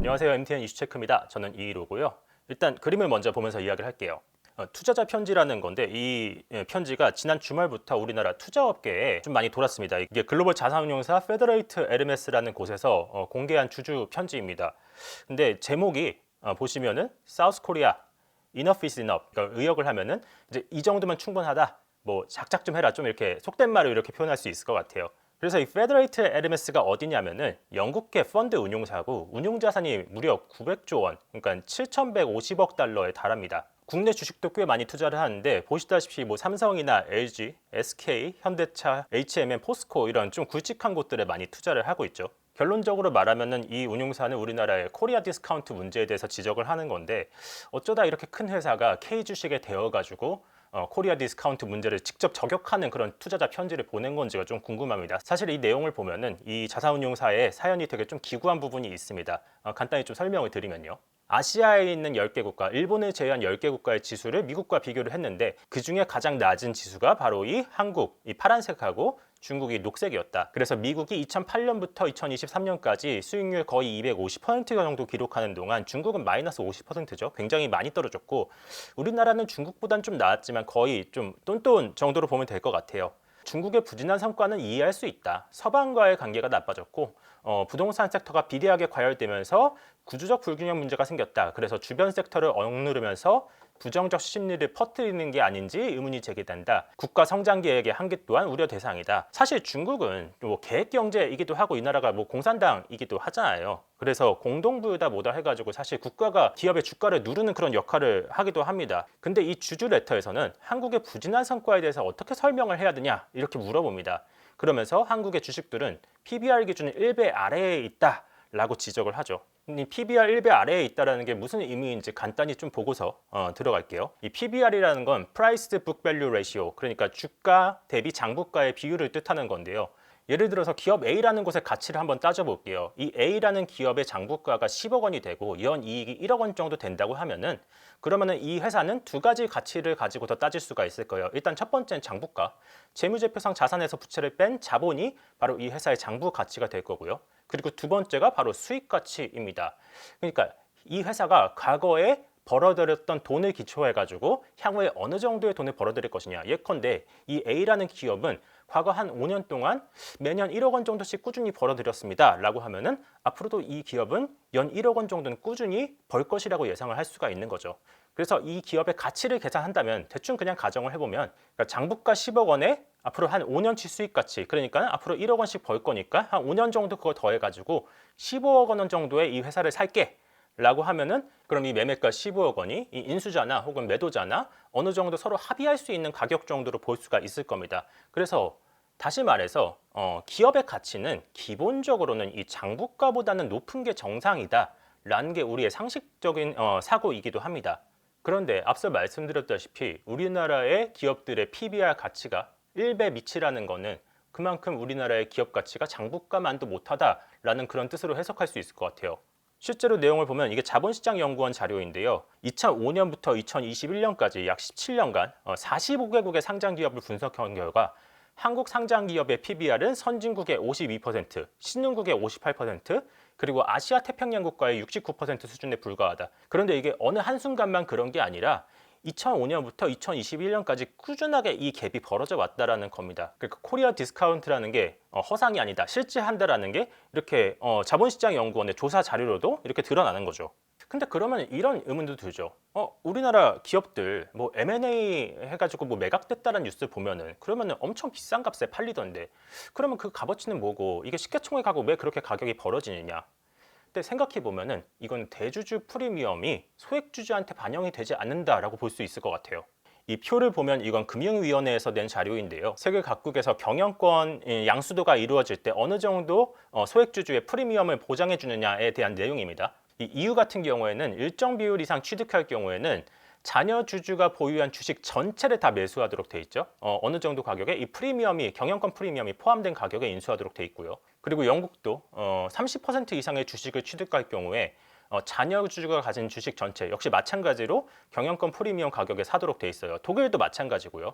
안녕하세요. MTN 이슈체크입니다. 저는 이희로고요. 일단 그림을 먼저 보면서 이야기를 할게요. 투자자 편지라는 건데 이 편지가 지난 주말부터 우리나라 투자업계에 좀 많이 돌았습니다. 이게 글로벌 자산운용사 페더레이트 에르메스라는 곳에서 공개한 주주 편지입니다. 근데 제목이 보시면은 사우스 코리아 Enough is enough. 그러니까 의역을 하면은 이제 이 정도면 충분하다. 뭐 작작 좀 해라. 좀 이렇게 속된 말로 이렇게 표현할 수 있을 것 같아요. 그래서 이 페더레이트 에르메스가 어디냐면은 영국계 펀드 운용사고 운용 자산이 무려 900조 원, 그러니까 7,150억 달러에 달합니다. 국내 주식도 꽤 많이 투자를 하는데 보시다시피 뭐 삼성이나 LG, SK, 현대차, HMM, 포스코 이런 좀 굵직한 곳들에 많이 투자를 하고 있죠. 결론적으로 말하면은 이 운용사는 우리나라의 코리아 디스카운트 문제에 대해서 지적을 하는 건데 어쩌다 이렇게 큰 회사가 K 주식에 되어가지고 코리아 디스카운트 문제를 직접 저격하는 그런 투자자 편지를 보낸 건지가 좀 궁금합니다. 사실 이 내용을 보면은 이 자산운용사의 사연이 되게 좀 기구한 부분이 있습니다. 간단히 좀 설명을 드리면요. 아시아에 있는 10개 국가, 일본을 제외한 10개 국가의 지수를 미국과 비교를 했는데 그중에 가장 낮은 지수가 바로 이 한국, 이 파란색하고 중국이 녹색이었다. 그래서 미국이 2008년부터 2023년까지 수익률 거의 250% 정도 기록하는 동안 중국은 마이너스 50%죠. 굉장히 많이 떨어졌고 우리나라는 중국보단 좀 나았지만 거의 좀 똔똔 정도로 보면 될 것 같아요. 중국의 부진한 성과는 이해할 수 있다. 서방과의 관계가 나빠졌고 부동산 섹터가 비대하게 과열되면서 구조적 불균형 문제가 생겼다. 그래서 주변 섹터를 억누르면서 부정적 심리를 퍼뜨리는 게 아닌지 의문이 제기된다. 국가 성장 계획의 한계 또한 우려 대상이다. 사실 중국은 뭐 계획 경제이기도 하고 이 나라가 뭐 공산당이기도 하잖아요. 그래서 공동부유다 뭐다 해가지고 사실 국가가 기업의 주가를 누르는 그런 역할을 하기도 합니다. 근데 이 주주 레터에서는 한국의 부진한 성과에 대해서 어떻게 설명을 해야 되냐 이렇게 물어봅니다. 그러면서 한국의 주식들은 PBR 기준 1배 아래에 있다 라고 지적을 하죠. 이 PBR 1배 아래에 있다는 게 무슨 의미인지 간단히 좀 보고서 들어갈게요. 이 PBR이라는 건 Price to Book Value Ratio, 그러니까 주가 대비 장부가의 비율을 뜻하는 건데요. 예를 들어서 기업 A라는 곳의 가치를 한번 따져볼게요. 이 A라는 기업의 장부가가 10억 원이 되고 연 이익이 1억 원 정도 된다고 하면은 그러면은 이 회사는 두 가지 가치를 가지고 더 따질 수가 있을 거예요. 일단 첫 번째는 장부가. 재무제표상 자산에서 부채를 뺀 자본이 바로 이 회사의 장부 가치가 될 거고요. 그리고 두 번째가 바로 수익 가치입니다. 그러니까 이 회사가 과거에 벌어들였던 돈을 기초해 가지고 향후에 어느 정도의 돈을 벌어들일 것이냐. 예컨대 이 A라는 기업은 과거 한 5년 동안 매년 1억 원 정도씩 꾸준히 벌어들였습니다 라고 하면은 앞으로도 이 기업은 연 1억 원 정도는 꾸준히 벌 것이라고 예상을 할 수가 있는 거죠. 그래서 이 기업의 가치를 계산한다면 대충 그냥 가정을 해보면 그러니까 장부가 10억 원에 앞으로 한 5년치 수익 가치, 그러니까 앞으로 1억 원씩 벌 거니까 한 5년 정도 그걸 더해가지고 15억 원 정도의 이 회사를 살게 라고 하면은 그럼 이 매매가 15억 원이 이 인수자나 혹은 매도자나 어느 정도 서로 합의할 수 있는 가격 정도로 볼 수가 있을 겁니다. 그래서 다시 말해서 기업의 가치는 기본적으로는 이 장부가보다는 높은 게 정상이다 라는 게 우리의 상식적인 사고이기도 합니다. 그런데 앞서 말씀드렸다시피 우리나라의 기업들의 PBR 가치가 1배 미치라는 거는 그만큼 우리나라의 기업 가치가 장부가만도 못하다라는 그런 뜻으로 해석할 수 있을 것 같아요. 실제로 내용을 보면 이게 자본시장연구원 자료인데요. 2005년부터 2021년까지 약 17년간 45개국의 상장기업을 분석한 결과 한국 상장기업의 PBR은 선진국의 52%, 신흥국의 58%, 그리고 아시아 태평양 국가의 69% 수준에 불과하다. 그런데 이게 어느 한순간만 그런 게 아니라 2005년부터 2021년까지 꾸준하게 이 갭이 벌어져 왔다라는 겁니다. 그러니까 코리아 디스카운트라는 게 허상이 아니다, 실제한다라는 게 이렇게 자본시장연구원의 조사 자료로도 이렇게 드러나는 거죠. 근데 그러면 이런 의문도 들죠. 우리나라 기업들 뭐 M&A 해가지고 뭐 매각됐다는 뉴스 보면은 그러면은 엄청 비싼 값에 팔리던데 그러면 그 값어치는 뭐고 이게 시가총액하고 왜 그렇게 가격이 벌어지느냐? 근데 생각해 보면은 이건 대주주 프리미엄이 소액주주한테 반영이 되지 않는다라고 볼 수 있을 것 같아요. 이 표를 보면 이건 금융위원회에서 낸 자료인데요. 세계 각국에서 경영권 양수도가 이루어질 때 어느 정도 소액주주의 프리미엄을 보장해 주느냐에 대한 내용입니다. 이 EU 같은 경우에는 일정 비율 이상 취득할 경우에는 자녀 주주가 보유한 주식 전체를 다 매수하도록 돼 있죠. 어느 정도 가격에 이 프리미엄이 경영권 프리미엄이 포함된 가격에 인수하도록 돼 있고요. 그리고 영국도 30% 이상의 주식을 취득할 경우에 잔여 주주가 가진 주식 전체 역시 마찬가지로 경영권 프리미엄 가격에 사도록 돼 있어요. 독일도 마찬가지고요.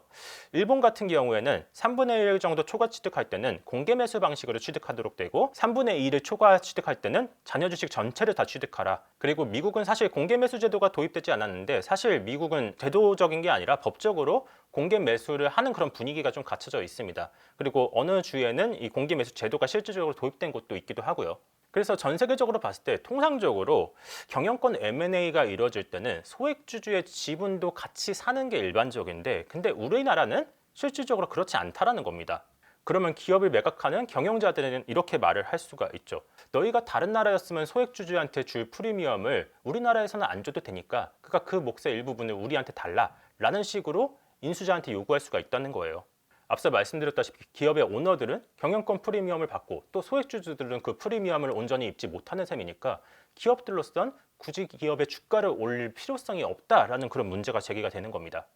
일본 같은 경우에는 3분의 1 정도 초과 취득할 때는 공개 매수 방식으로 취득하도록 되고 3분의 2를 초과 취득할 때는 잔여 주식 전체를 다 취득하라. 그리고 미국은 사실 공개 매수 제도가 도입되지 않았는데 사실 미국은 제도적인 게 아니라 법적으로 공개 매수를 하는 그런 분위기가 좀 갖춰져 있습니다. 그리고 어느 주에는 이 공개 매수 제도가 실질적으로 도입된 곳도 있기도 하고요. 그래서 전 세계적으로 봤을 때 통상적으로 경영권 M&A가 이루어질 때는 소액주주의 지분도 같이 사는 게 일반적인데 근데 우리나라는 실질적으로 그렇지 않다라는 겁니다. 그러면 기업을 매각하는 경영자들은 이렇게 말을 할 수가 있죠. 너희가 다른 나라였으면 소액주주한테 줄 프리미엄을 우리나라에서는 안 줘도 되니까 그러니까 그 몫의 일부분을 우리한테 달라 라는 식으로 인수자한테 요구할 수가 있다는 거예요. 앞서 말씀드렸다시피 기업의 오너들은 경영권 프리미엄을 받고 또 소액주주들은 그 프리미엄을 온전히 입지 못하는 셈이니까 기업들로선 굳이 기업의 주가를 올릴 필요성이 없다라는 그런 문제가 제기가 되는 겁니다.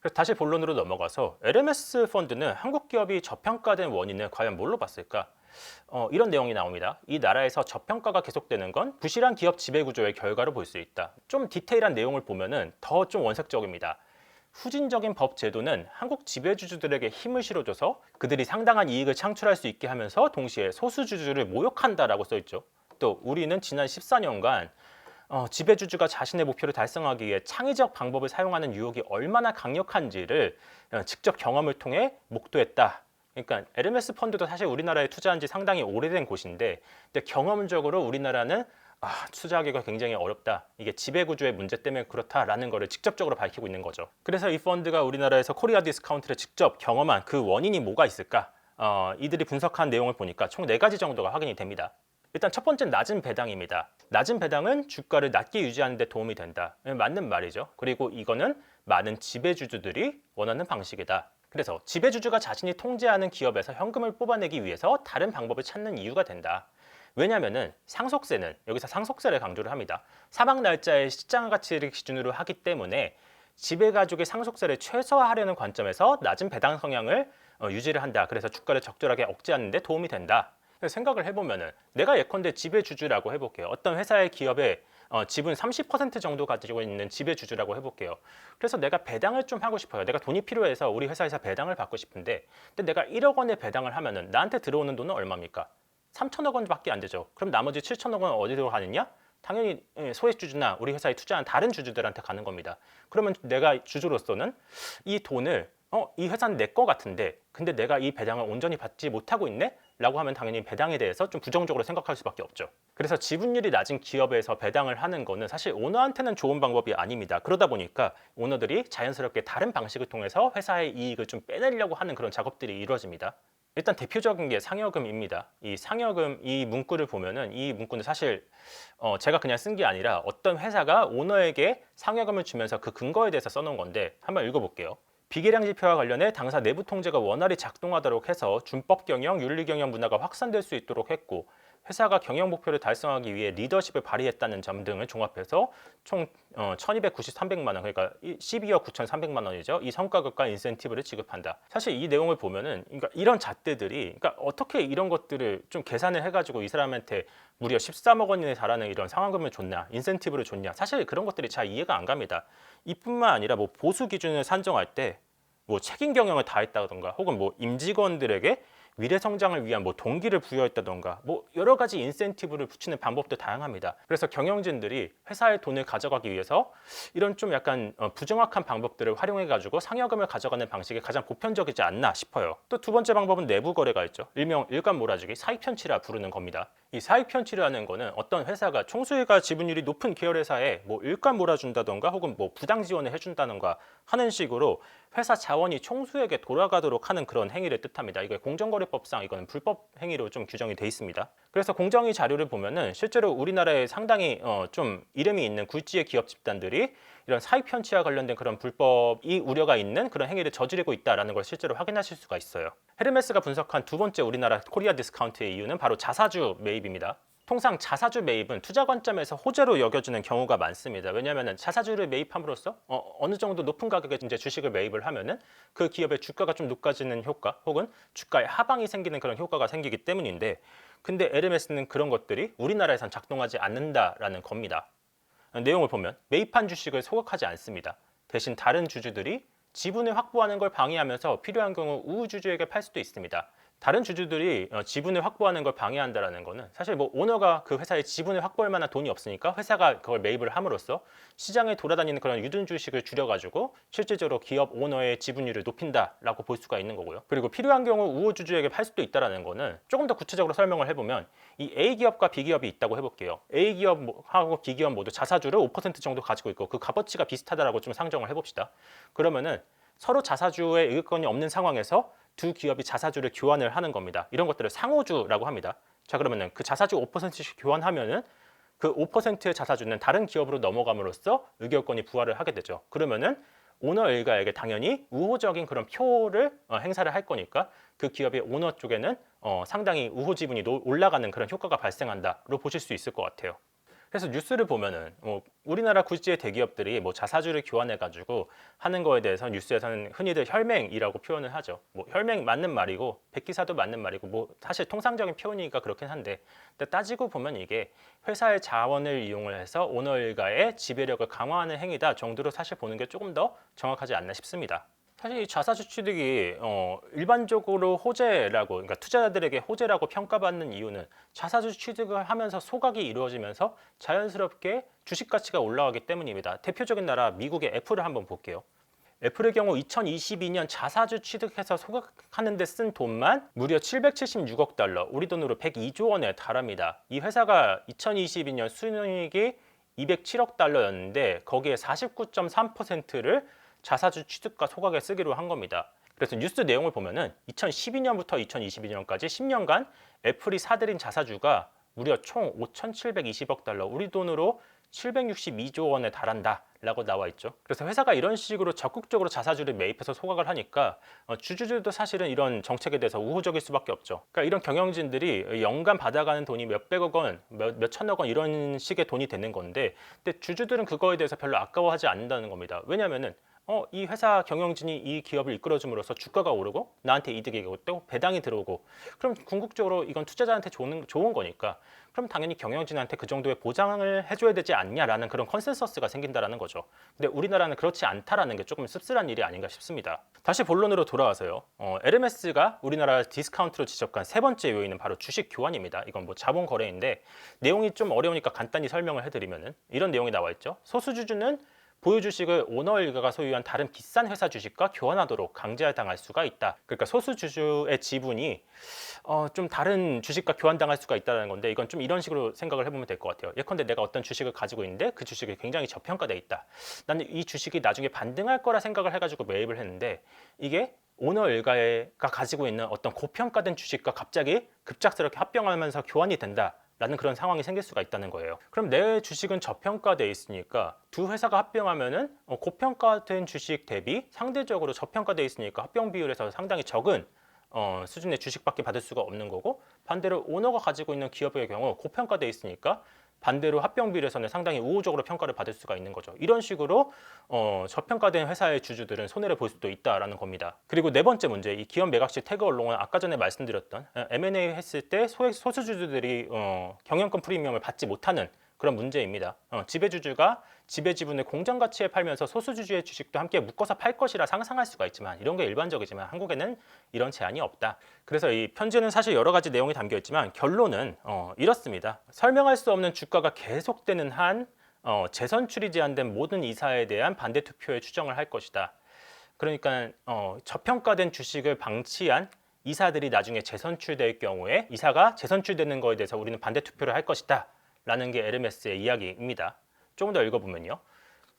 그래서 다시 본론으로 넘어가서 LMS 펀드는 한국 기업이 저평가된 원인을 과연 뭘로 봤을까? 이런 내용이 나옵니다. 이 나라에서 저평가가 계속되는 건 부실한 기업 지배구조의 결과로 볼 수 있다. 좀 디테일한 내용을 보면은 더 좀 원색적입니다. 후진적인 법 제도는 한국 지배주주들에게 힘을 실어줘서 그들이 상당한 이익을 창출할 수 있게 하면서 동시에 소수주주를 모욕한다라고 써 있죠. 또 우리는 지난 14년간 지배주주가 자신의 목표를 달성하기 위해 창의적 방법을 사용하는 유혹이 얼마나 강력한지를 직접 경험을 통해 목도했다. 그러니까 LMS 펀드도 사실 우리나라에 투자한 지 상당히 오래된 곳인데 근데 경험적으로 우리나라는 투자하기가 굉장히 어렵다. 이게 지배구조의 문제 때문에 그렇다라는 것을 직접적으로 밝히고 있는 거죠. 그래서 이 펀드가 우리나라에서 코리아 디스카운트를 직접 경험한 그 원인이 뭐가 있을까? 이들이 분석한 내용을 보니까 총 4가지 정도가 확인이 됩니다. 일단 첫 번째는 낮은 배당입니다. 낮은 배당은 주가를 낮게 유지하는 데 도움이 된다. 맞는 말이죠. 그리고 이거는 많은 지배주주들이 원하는 방식이다. 그래서 지배주주가 자신이 통제하는 기업에서 현금을 뽑아내기 위해서 다른 방법을 찾는 이유가 된다. 왜냐하면 상속세는 여기서 상속세를 강조를 합니다. 사망 날짜의 시장 가치를 기준으로 하기 때문에 지배가족의 상속세를 최소화하려는 관점에서 낮은 배당 성향을 유지를 한다. 그래서 주가를 적절하게 억제하는 데 도움이 된다. 생각을 해보면은 내가 예컨대 지배주주라고 해볼게요. 어떤 회사의 기업에 지분 30% 정도 가지고 있는 지배주주라고 해볼게요. 그래서 내가 배당을 좀 하고 싶어요. 내가 돈이 필요해서 우리 회사에서 배당을 받고 싶은데 근데 내가 1억 원의 배당을 하면은 나한테 들어오는 돈은 얼마입니까? 3천억 원밖에 안 되죠. 그럼 나머지 7천억 원은 어디로 가느냐? 당연히 소액주주나 우리 회사에 투자한 다른 주주들한테 가는 겁니다. 그러면 내가 주주로서는 이 돈을 이 회사는 내 거 같은데 근데 내가 이 배당을 온전히 받지 못하고 있네? 라고 하면 당연히 배당에 대해서 좀 부정적으로 생각할 수밖에 없죠. 그래서 지분율이 낮은 기업에서 배당을 하는 거는 사실 오너한테는 좋은 방법이 아닙니다. 그러다 보니까 오너들이 자연스럽게 다른 방식을 통해서 회사의 이익을 좀 빼내려고 하는 그런 작업들이 이루어집니다. 일단 대표적인 게 상여금입니다. 이 상여금 이 문구를 보면은 이 문구는 사실 제가 그냥 쓴 게 아니라 어떤 회사가 오너에게 상여금을 주면서 그 근거에 대해서 써놓은 건데 한번 읽어볼게요. 비계량 지표와 관련해 당사 내부 통제가 원활히 작동하도록 해서 준법 경영, 윤리 경영 문화가 확산될 수 있도록 했고 회사가 경영 목표를 달성하기 위해 리더십을 발휘했다는 점 등을 종합해서 총 129300만 원, 그러니까 12억 9300만 원이죠. 이 성과급과 인센티브를 지급한다. 사실 이 내용을 보면은 그러니까 이런 잣대들이 그러니까 어떻게 이런 것들을 좀 계산을 해가지고 이 사람한테 무려 13억 원에 달하는 이런 상환금을 줬냐, 인센티브를 줬냐. 사실 그런 것들이 잘 이해가 안 갑니다. 이뿐만 아니라 뭐 보수 기준을 산정할 때 뭐 책임 경영을 다했다던가 혹은 뭐 임직원들에게 미래 성장을 위한 뭐 동기를 부여했다던가 뭐 여러 가지 인센티브를 붙이는 방법도 다양합니다. 그래서 경영진들이 회사의 돈을 가져가기 위해서 이런 좀 약간 부정확한 방법들을 활용해 가지고 상여금을 가져가는 방식이 가장 보편적이지 않나 싶어요. 또 두 번째 방법은 내부 거래가 있죠. 일명 일감 몰아주기, 사익 편취라 부르는 겁니다. 이 사익 편취라는 거는 어떤 회사가 총수익과 지분율이 높은 계열 회사에 뭐 일감 몰아준다던가 혹은 뭐 부당 지원을 해준다던가 하는 식으로 회사 자원이 총수에게 돌아가도록 하는 그런 행위를 뜻합니다. 이거 공정거래법상 이거는 불법 행위로 좀 규정이 돼 있습니다. 그래서 공정위 자료를 보면은 실제로 우리나라에 상당히 좀 이름이 있는 굴지의 기업 집단들이 이런 사익 편취와 관련된 그런 불법이 우려가 있는 그런 행위를 저지르고 있다는 걸 실제로 확인하실 수가 있어요. 헤르메스가 분석한 두 번째 우리나라 코리아 디스카운트의 이유는 바로 자사주 매입입니다. 통상 자사주 매입은 투자 관점에서 호재로 여겨지는 경우가 많습니다. 왜냐하면 자사주를 매입함으로써 어느 정도 높은 가격에 이제 주식을 매입을 하면은 그 기업의 주가가 좀 높아지는 효과 혹은 주가의 하방이 생기는 그런 효과가 생기기 때문인데 근데 LMS는 그런 것들이 우리나라에선 작동하지 않는다라는 겁니다. 내용을 보면 매입한 주식을 소각하지 않습니다. 대신 다른 주주들이 지분을 확보하는 걸 방해하면서 필요한 경우 우호주주에게 팔 수도 있습니다. 다른 주주들이 지분을 확보하는 걸 방해한다는 거는 사실 뭐 오너가 그 회사에 지분을 확보할 만한 돈이 없으니까 회사가 그걸 매입을 함으로써 시장에 돌아다니는 그런 유동 주식을 줄여가지고 실질적으로 기업 오너의 지분율을 높인다라고 볼 수가 있는 거고요. 그리고 필요한 경우 우호주주에게 팔 수도 있다는 거는 조금 더 구체적으로 설명을 해보면 이 A 기업과 B 기업이 있다고 해볼게요. A 기업하고 B 기업 모두 자사주를 5% 정도 가지고 있고 그 값어치가 비슷하다라고 좀 상정을 해봅시다. 그러면은 서로 자사주의 의결권이 없는 상황에서 두 기업이 자사주를 교환을 하는 겁니다. 이런 것들을 상호주라고 합니다. 자, 그러면은 그 자사주 5%씩 교환하면은 그 5%의 자사주는 다른 기업으로 넘어감으로써 의결권이 부활을 하게 되죠. 그러면은 오너 일가에게 당연히 우호적인 그런 표를 행사를 할 거니까 그 기업의 오너 쪽에는 상당히 우호 지분이 올라가는 그런 효과가 발생한다로 보실 수 있을 것 같아요. 그래서 뉴스를 보면은 우리나라 구지의 대기업들이 뭐 자사주를 교환해 가지고 하는 거에 대해서 뉴스에서는 흔히들 혈맹이라고 표현을 하죠. 뭐 혈맹 맞는 말이고 백기사도 맞는 말이고 뭐 사실 통상적인 표현이니까 그렇긴 한데 근데 따지고 보면 이게 회사의 자원을 이용을 해서 오너 일가의 지배력을 강화하는 행위다 정도로 사실 보는 게 조금 더 정확하지 않나 싶습니다. 사실 이 자사주 취득이 일반적으로 호재라고, 그러니까 투자자들에게 호재라고 평가받는 이유는 자사주 취득을 하면서 소각이 이루어지면서 자연스럽게 주식 가치가 올라가기 때문입니다. 대표적인 나라 미국의 애플을 한번 볼게요. 애플의 경우 2022년 자사주 취득해서 소각하는 데 쓴 돈만 무려 776억 달러, 우리 돈으로 102조 원에 달합니다. 이 회사가 2022년 순이익이 207억 달러였는데 거기에 49.3%를 자사주 취득과 소각에 쓰기로 한 겁니다. 그래서 뉴스 내용을 보면은 2012년부터 2022년까지 10년간 애플이 사들인 자사주가 무려 총 5,720억 달러, 우리 돈으로 762조 원에 달한다 라고 나와 있죠. 그래서 회사가 이런 식으로 적극적으로 자사주를 매입해서 소각을 하니까 주주들도 사실은 이런 정책에 대해서 우호적일 수밖에 없죠. 그러니까 이런 경영진들이 연간 받아가는 돈이 몇백억 원, 몇천억 원 이런 식의 돈이 되는 건데 근데 주주들은 그거에 대해서 별로 아까워하지 않는다는 겁니다. 왜냐하면은 이 회사 경영진이 이 기업을 이끌어줌으로써 주가가 오르고 나한테 이득이 오고 또 배당이 들어오고 그럼 궁극적으로 이건 투자자한테 좋은 거니까 그럼 당연히 경영진한테 그 정도의 보장을 해줘야 되지 않냐라는 그런 컨센서스가 생긴다라는 거죠. 근데 우리나라는 그렇지 않다라는 게 조금 씁쓸한 일이 아닌가 싶습니다. 다시 본론으로 돌아와서요. LMS가 우리나라 디스카운트로 지적한 세 번째 요인은 바로 주식 교환입니다. 이건 뭐 자본 거래인데 내용이 좀 어려우니까 간단히 설명을 해드리면은 이런 내용이 나와 있죠. 소수주주는 보유 주식을 오너 일가가 소유한 다른 비싼 회사 주식과 교환하도록 강제당할 수가 있다. 그러니까 소수 주주의 지분이 좀 다른 주식과 교환당할 수가 있다는 건데 이건 좀 이런 식으로 생각을 해보면 될 것 같아요. 예컨대 내가 어떤 주식을 가지고 있는데 그 주식이 굉장히 저평가돼 있다. 나는 이 주식이 나중에 반등할 거라 생각을 해가지고 매입을 했는데 이게 오너 일가가 가지고 있는 어떤 고평가된 주식과 갑자기 급작스럽게 합병하면서 교환이 된다. 라는 그런 상황이 생길 수가 있다는 거예요. 그럼 내 주식은 저평가돼 있으니까 두 회사가 합병하면은 고평가된 주식 대비 상대적으로 저평가돼 있으니까 합병 비율에서 상당히 적은 수준의 주식밖에 받을 수가 없는 거고 반대로 오너가 가지고 있는 기업의 경우 고평가돼 있으니까 반대로 합병 비율에서는 상당히 우호적으로 평가를 받을 수가 있는 거죠. 이런 식으로 저평가된 회사의 주주들은 손해를 볼 수도 있다라는 겁니다. 그리고 네 번째 문제, 이 기업 매각 시 태그 언론은 아까 전에 말씀드렸던 M&A 했을 때 소수주주들이 경영권 프리미엄을 받지 못하는 그런 문제입니다. 지배주주가 지배 지분을 공정 가치에 팔면서 소수주주의 주식도 함께 묶어서 팔 것이라 상상할 수가 있지만 이런 게 일반적이지만 한국에는 이런 제한이 없다. 그래서 이 편지는 사실 여러 가지 내용이 담겨 있지만 결론은 이렇습니다. 설명할 수 없는 주가가 계속되는 한 재선출이 제한된 모든 이사에 대한 반대 투표에 추정을 할 것이다. 그러니까 저평가된 주식을 방치한 이사들이 나중에 재선출될 경우에 이사가 재선출되는 거에 대해서 우리는 반대 투표를 할 것이다. 라는 게 LMS의 이야기입니다. 조금 더 읽어보면요.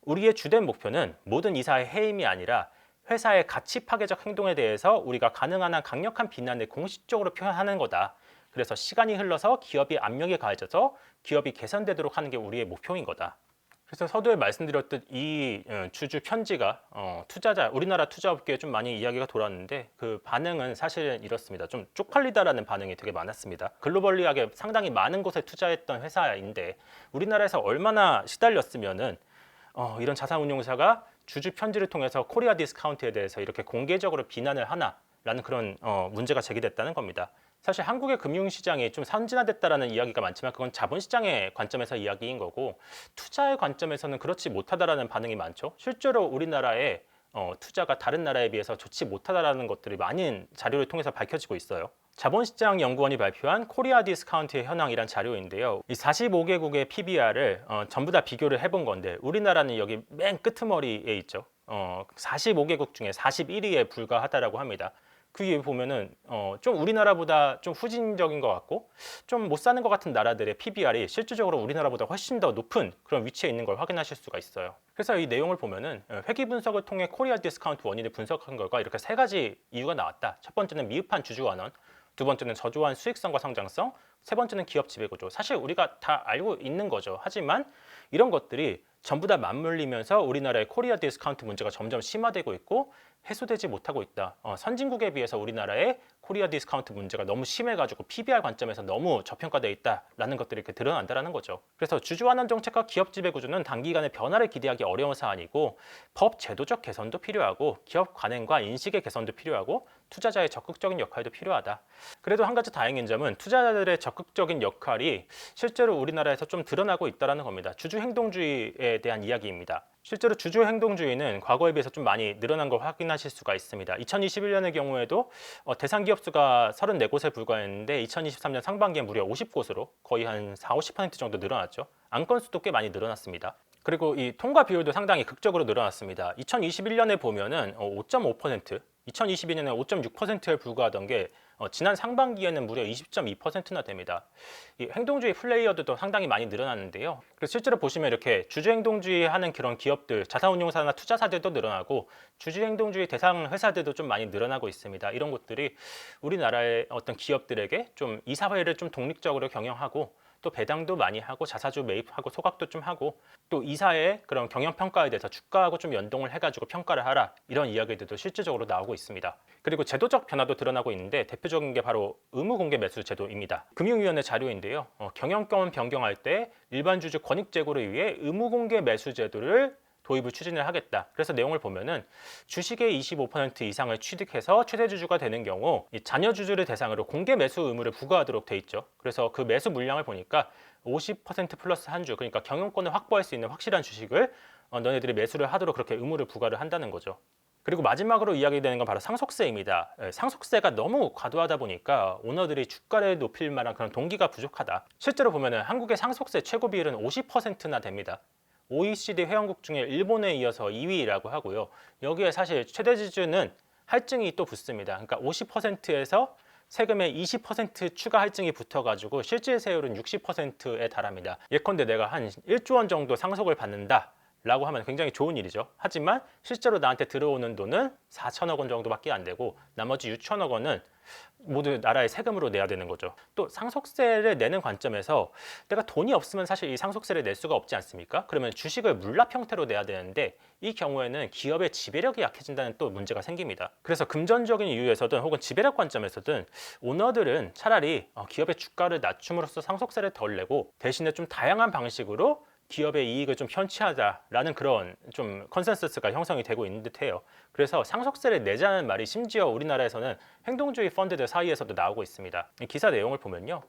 우리의 주된 목표는 모든 이사의 해임이 아니라 회사의 가치 파괴적 행동에 대해서 우리가 가능한 한 강력한 비난을 공식적으로 표현하는 거다. 그래서 시간이 흘러서 기업이 압력이 가해져서 기업이 개선되도록 하는 게 우리의 목표인 거다. 그래서 서두에 말씀드렸듯 이 주주 편지가 우리나라 투자업계에 좀 많이 이야기가 돌았는데 그 반응은 사실은 이렇습니다. 좀 쪽팔리다라는 반응이 되게 많았습니다. 글로벌리하게 상당히 많은 곳에 투자했던 회사인데 우리나라에서 얼마나 시달렸으면은 이런 자산운용사가 주주 편지를 통해서 코리아 디스카운트에 대해서 이렇게 공개적으로 비난을 하나라는 그런 문제가 제기됐다는 겁니다. 사실 한국의 금융시장이 좀 선진화됐다라는 이야기가 많지만 그건 자본시장의 관점에서 이야기인 거고 투자의 관점에서는 그렇지 못하다라는 반응이 많죠. 실제로 우리나라의 투자가 다른 나라에 비해서 좋지 못하다라는 것들이 많은 자료를 통해서 밝혀지고 있어요. 자본시장 연구원이 발표한 코리아 디스카운트의 현황이란 자료인데요. 이 45개국의 PBR을 전부 다 비교를 해본 건데 우리나라는 여기 맨 끄트머리에 있죠. 45개국 중에 41위에 불과하다라고 합니다. 그 위에 보면은 좀 우리나라보다 좀 후진적인 것 같고 좀 못 사는 것 같은 나라들의 PBR이 실질적으로 우리나라보다 훨씬 더 높은 그런 위치에 있는 걸 확인하실 수가 있어요. 그래서 이 내용을 보면은 회계 분석을 통해 코리아 디스카운트 원인을 분석한 결과 이렇게 세 가지 이유가 나왔다. 첫 번째는 미흡한 주주 완원, 두 번째는 저조한 수익성과 성장성, 세 번째는 기업 지배구조. 사실 우리가 다 알고 있는 거죠. 하지만 이런 것들이 전부 다 맞물리면서 우리나라의 코리아 디스카운트 문제가 점점 심화되고 있고 해소되지 못하고 있다. 선진국에 비해서 우리나라의 코리아 디스카운트 문제가 너무 심해가지고 PBR 관점에서 너무 저평가되어 있다라는 것들이 이렇게 드러난다는 거죠. 그래서 주주환원 정책과 기업 지배 구조는 단기간에 변화를 기대하기 어려운 사안이고 법 제도적 개선도 필요하고 기업 관행과 인식의 개선도 필요하고 투자자의 적극적인 역할도 필요하다. 그래도 한 가지 다행인 점은 투자자들의 적극적인 역할이 실제로 우리나라에서 좀 드러나고 있다는 겁니다. 주주 행동주의에 대한 이야기입니다. 실제로 주주 행동주의는 과거에 비해서 좀 많이 늘어난 걸 확인하실 수가 있습니다. 2021년의 경우에도 대상 기업 수가 34곳에 불과했는데 2023년 상반기에 무려 50곳으로 거의 한 4-50% 정도 늘어났죠. 안건 수도 꽤 많이 늘어났습니다. 그리고 이 통과 비율도 상당히 극적으로 늘어났습니다. 2021년에 보면은 5.5%, 2022년에 5.6%에 불과하던 게 지난 상반기에는 무려 20.2%나 됩니다. 이 행동주의 플레이어들도 상당히 많이 늘어났는데요. 그래서 실제로 보시면 이렇게 주주행동주의 하는 그런 기업들, 자산운용사나 투자사들도 늘어나고 주주행동주의 대상 회사들도 좀 많이 늘어나고 있습니다. 이런 것들이 우리나라의 어떤 기업들에게 좀 이 사회를 좀 독립적으로 경영하고 또 배당도 많이 하고 자사주 매입하고 소각도 좀 하고 또 이사의 그런 경영 평가에 대해서 주가하고 좀 연동을 해가지고 평가를 하라 이런 이야기들도 실질적으로 나오고 있습니다. 그리고 제도적 변화도 드러나고 있는데 대표적인 게 바로 의무 공개 매수 제도입니다. 금융위원회 자료인데요. 경영권 변경할 때 일반 주주 권익 제고를 위해 의무 공개 매수 제도를 도입을 추진을 하겠다. 그래서 내용을 보면은 주식의 25% 이상을 취득해서 최대 주주가 되는 경우 이 자녀 주주를 대상으로 공개 매수 의무를 부과하도록 돼 있죠. 그래서 그 매수 물량을 보니까 50% 플러스 한 주, 그러니까 경영권을 확보할 수 있는 확실한 주식을 너네들이 매수를 하도록 그렇게 의무를 부과를 한다는 거죠. 그리고 마지막으로 이야기되는 건 바로 상속세입니다. 상속세가 너무 과도하다 보니까 오너들이 주가를 높일 만한 그런 동기가 부족하다. 실제로 보면은 한국의 상속세 최고 비율은 50%나 됩니다. OECD 회원국 중에 일본에 이어서 2위라고 하고요. 여기에 사실 최대 주주는 할증이 또 붙습니다. 그러니까 50%에서 세금의 20% 추가 할증이 붙어가지고 실질 세율은 60%에 달합니다. 예컨대 내가 한 1조 원 정도 상속을 받는다 라고 하면 굉장히 좋은 일이죠. 하지만 실제로 나한테 들어오는 돈은 4천억 원 정도밖에 안 되고 나머지 6천억 원은 모두 나라의 세금으로 내야 되는 거죠. 또 상속세를 내는 관점에서 내가 돈이 없으면 사실 이 상속세를 낼 수가 없지 않습니까? 그러면 주식을 물납 형태로 내야 되는데 이 경우에는 기업의 지배력이 약해진다는 또 문제가 생깁니다. 그래서 금전적인 이유에서든 혹은 지배력 관점에서든 오너들은 차라리 기업의 주가를 낮춤으로써 상속세를 덜 내고 대신에 좀 다양한 방식으로 기업의 이익을 좀 편취하자라는 그런 좀 컨센서스가 형성이 되고 있는 듯해요. 그래서 상속세를 내자는 말이 심지어 우리나라에서는 행동주의 펀드들 사이에서도 나오고 있습니다. 이 기사 내용을 보면요,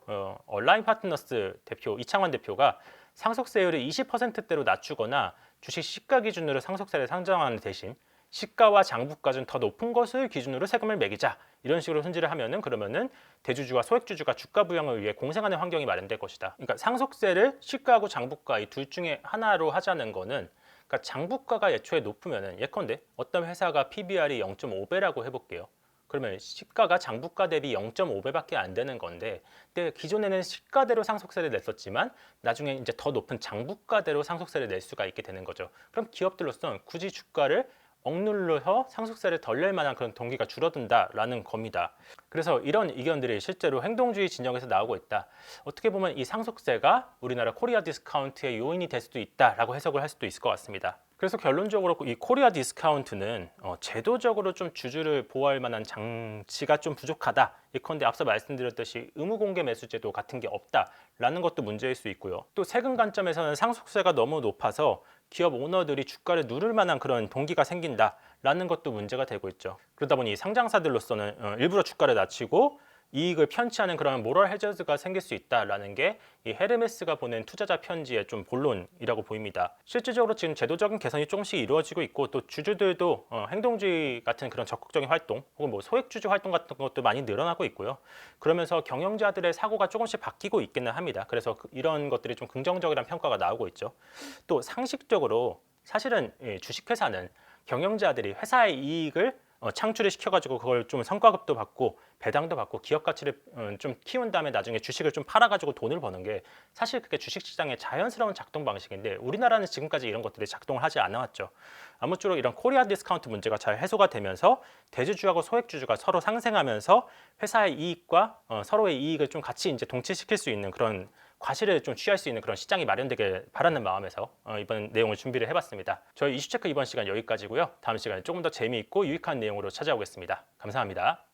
얼라인 파트너스 대표 이창환 대표가 상속세율을 20%대로 낮추거나 주식 시가 기준으로 상속세를 상정하는 대신 시가와 장부가 중 더 높은 것을 기준으로 세금을 매기자 이런 식으로 손질을 하면은 그러면은 대주주와 소액주주가 주가 부양을 위해 공생하는 환경이 마련될 것이다. 그러니까 상속세를 시가하고 장부가 이 둘 중에 하나로 하자는 거는 그러니까 장부가가 애초에 높으면은 예컨대 어떤 회사가 PBR이 0.5배라고 해볼게요. 그러면 시가가 장부가 대비 0.5배밖에 안 되는 건데 근데 기존에는 시가대로 상속세를 냈었지만 나중에 이제 더 높은 장부가대로 상속세를 낼 수가 있게 되는 거죠. 그럼 기업들로서는 굳이 주가를 억눌러서 상속세를 덜 낼 만한 그런 동기가 줄어든다라는 겁니다. 그래서 이런 의견들이 실제로 행동주의 진영에서 나오고 있다. 어떻게 보면 이 상속세가 우리나라 코리아 디스카운트의 요인이 될 수도 있다라고 해석을 할 수도 있을 것 같습니다. 그래서 결론적으로 이 코리아 디스카운트는 제도적으로 좀 주주를 보호할 만한 장치가 좀 부족하다. 예컨대 앞서 말씀드렸듯이 의무공개 매수제도 같은 게 없다라는 것도 문제일 수 있고요. 또 세금 관점에서는 상속세가 너무 높아서 기업 오너들이 주가를 누를 만한 그런 동기가 생긴다라는 것도 문제가 되고 있죠. 그러다 보니 상장사들로서는 일부러 주가를 낮추고 이익을 편취하는 그런 모럴 해저드가 생길 수 있다라는 게 이 헤르메스가 보낸 투자자 편지의 좀 본론이라고 보입니다. 실질적으로 지금 제도적인 개선이 조금씩 이루어지고 있고 또 주주들도 행동주의 같은 그런 적극적인 활동 혹은 뭐 소액주주 활동 같은 것도 많이 늘어나고 있고요. 그러면서 경영자들의 사고가 조금씩 바뀌고 있기는 합니다. 그래서 이런 것들이 좀 긍정적이라는 평가가 나오고 있죠. 또 상식적으로 사실은 주식회사는 경영자들이 회사의 이익을 창출을 시켜가지고 그걸 좀 성과급도 받고 배당도 받고 기업 가치를 좀 키운 다음에 나중에 주식을 좀 팔아가지고 돈을 버는 게 사실 그게 주식시장의 자연스러운 작동 방식인데 우리나라는 지금까지 이런 것들이 작동을 하지 않아왔죠. 아무쪼록 이런 코리아 디스카운트 문제가 잘 해소가 되면서 대주주하고 소액주주가 서로 상생하면서 회사의 이익과 서로의 이익을 좀 같이 이제 동치시킬 수 있는 그런 과실을 좀 취할 수 있는 그런 시장이 마련되길 바라는 마음에서 이번 내용을 준비를 해봤습니다. 저희 이슈체크 이번 시간 여기까지고요. 다음 시간에 조금 더 재미있고 유익한 내용으로 찾아오겠습니다. 감사합니다.